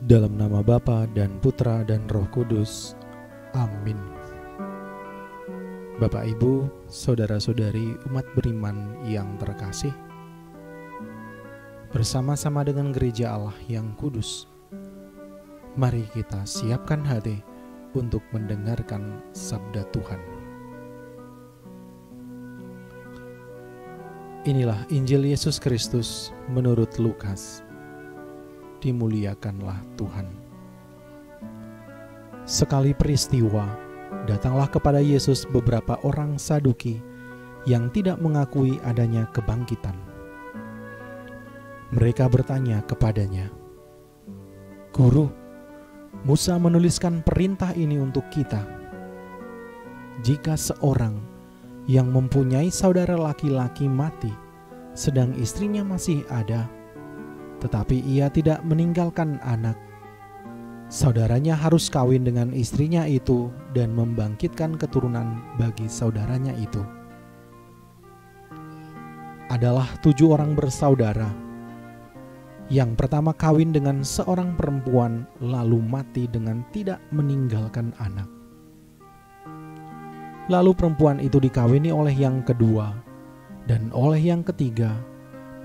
Dalam nama Bapa dan Putra dan Roh Kudus. Amin. Bapak, Ibu, saudara-saudari umat beriman yang terkasih, bersama-sama dengan gereja Allah yang kudus, mari kita siapkan hati untuk mendengarkan sabda Tuhan. Inilah Injil Yesus Kristus menurut Lukas. Dimuliakanlah Tuhan. Sekali peristiwa, datanglah kepada Yesus beberapa orang Saduki yang tidak mengakui adanya kebangkitan. Mereka bertanya kepadanya, "Guru, Musa menuliskan perintah ini untuk kita. Jika seorang yang mempunyai saudara laki-laki mati, sedang istrinya masih ada, tetapi ia tidak meninggalkan anak, saudaranya harus kawin dengan istrinya itu dan membangkitkan keturunan bagi saudaranya itu. Adalah 7 orang bersaudara. Yang pertama kawin dengan seorang perempuan lalu mati dengan tidak meninggalkan anak. Lalu perempuan itu dikawini oleh yang kedua dan oleh yang ketiga,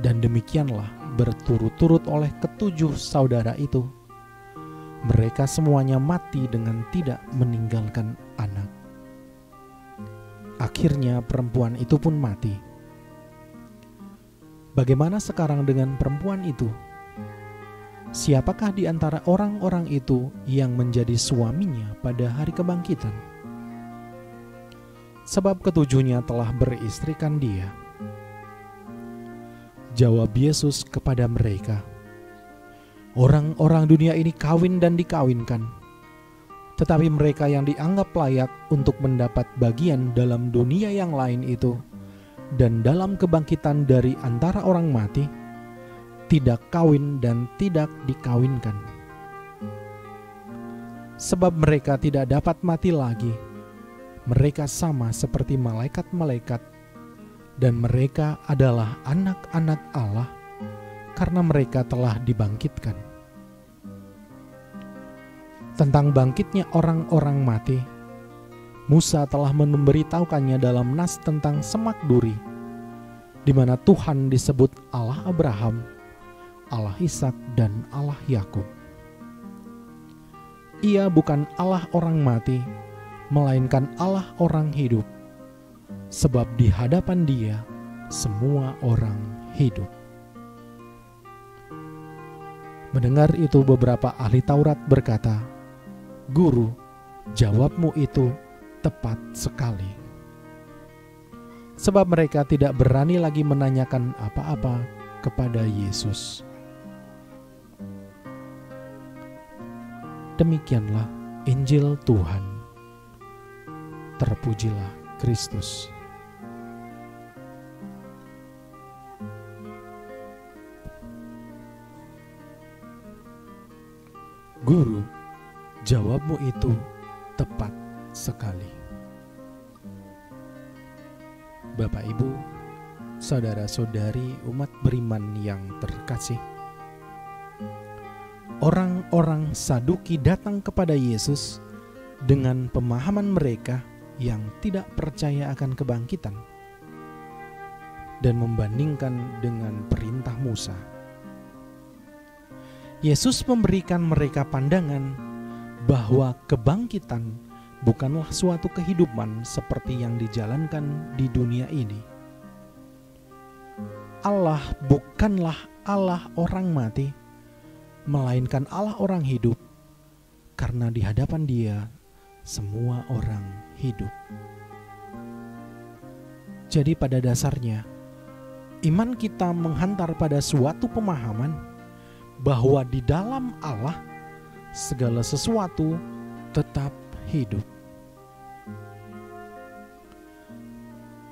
dan demikianlah berturut-turut oleh ke-7 saudara itu. Mereka semuanya mati dengan tidak meninggalkan anak. Akhirnya perempuan itu pun mati. Bagaimana sekarang dengan perempuan itu? Siapakah di antara orang-orang itu yang menjadi suaminya pada hari kebangkitan? Sebab ke-7-nya telah beristrikan dia." Jawab Yesus kepada mereka, "Orang-orang dunia ini kawin dan dikawinkan, tetapi mereka yang dianggap layak untuk mendapat bagian dalam dunia yang lain itu dan dalam kebangkitan dari antara orang mati, tidak kawin dan tidak dikawinkan. Sebab mereka tidak dapat mati lagi, mereka sama seperti malaikat-malaikat, dan mereka adalah anak-anak Allah karena mereka telah dibangkitkan. Tentang bangkitnya orang-orang mati, Musa telah memberitahukannya dalam nas tentang semak duri, di mana Tuhan disebut Allah Abraham, Allah Ishak, dan Allah Yakub. Ia bukan Allah orang mati, melainkan Allah orang hidup, sebab di hadapan Dia semua orang hidup." Mendengar itu beberapa ahli Taurat berkata, "Guru, jawabmu itu tepat sekali." Sebab mereka tidak berani lagi menanyakan apa-apa kepada Yesus. Demikianlah Injil Tuhan. Terpujilah Kristus. Guru, jawabmu itu tepat sekali. Bapak, Ibu, saudara-saudari umat beriman yang terkasih, orang-orang Saduki datang kepada Yesus dengan pemahaman mereka yang tidak percaya akan kebangkitan dan membandingkan dengan perintah Musa. Yesus memberikan mereka pandangan bahwa kebangkitan bukanlah suatu kehidupan seperti yang dijalankan di dunia ini. Allah bukanlah Allah orang mati, melainkan Allah orang hidup, karena di hadapan Dia semua orang hidup. Jadi pada dasarnya, iman kita menghantar pada suatu pemahaman bahwa di dalam Allah segala sesuatu tetap hidup.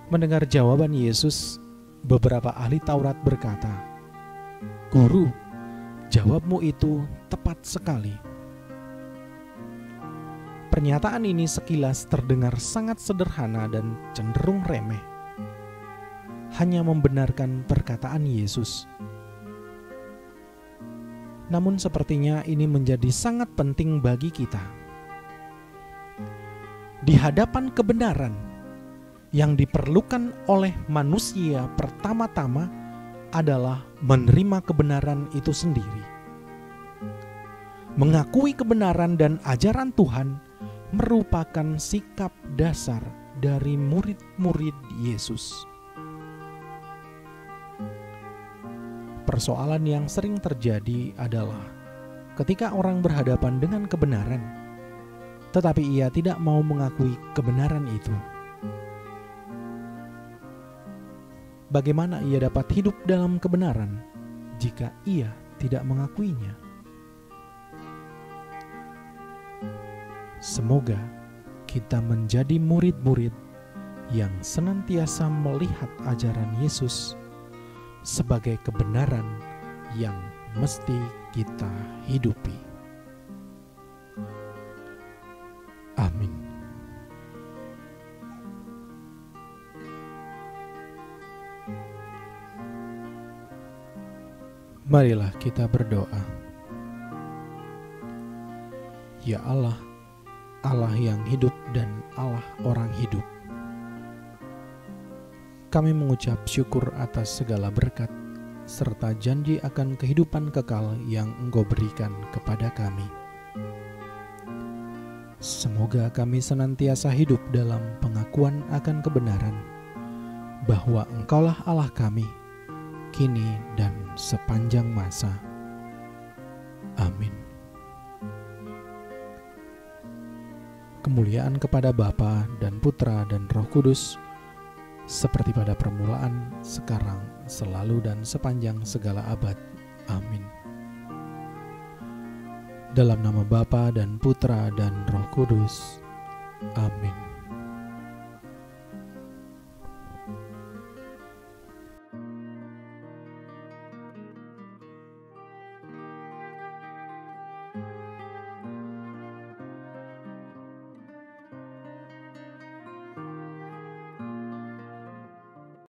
Mendengar jawaban Yesus, beberapa ahli Taurat berkata, "Guru, jawabmu itu tepat sekali." Pernyataan ini sekilas terdengar sangat sederhana dan cenderung remeh. Hanya membenarkan perkataan Yesus. namun sepertinya ini menjadi sangat penting bagi kita. Di hadapan kebenaran, yang diperlukan oleh manusia pertama-tama adalah menerima kebenaran itu sendiri. Mengakui kebenaran dan ajaran Tuhan merupakan sikap dasar dari murid-murid Yesus. Persoalan yang sering terjadi adalah ketika orang berhadapan dengan kebenaran, tetapi ia tidak mau mengakui kebenaran itu. Bagaimana ia dapat hidup dalam kebenaran jika ia tidak mengakuinya? Semoga kita menjadi murid-murid yang senantiasa melihat ajaran Yesus sebagai kebenaran yang mesti kita hidupi. Amin. Marilah kita berdoa. Ya Allah, Allah yang hidup dan Allah orang hidup, kami mengucap syukur atas segala berkat serta janji akan kehidupan kekal yang Engkau berikan kepada kami. Semoga kami senantiasa hidup dalam pengakuan akan kebenaran bahwa Engkaulah Allah kami, kini dan sepanjang masa. Amin. Kemuliaan kepada Bapa dan Putra dan Roh Kudus, seperti pada permulaan, sekarang, selalu dan sepanjang segala abad. Amin. Dalam nama Bapa dan Putra dan Roh Kudus. Amin.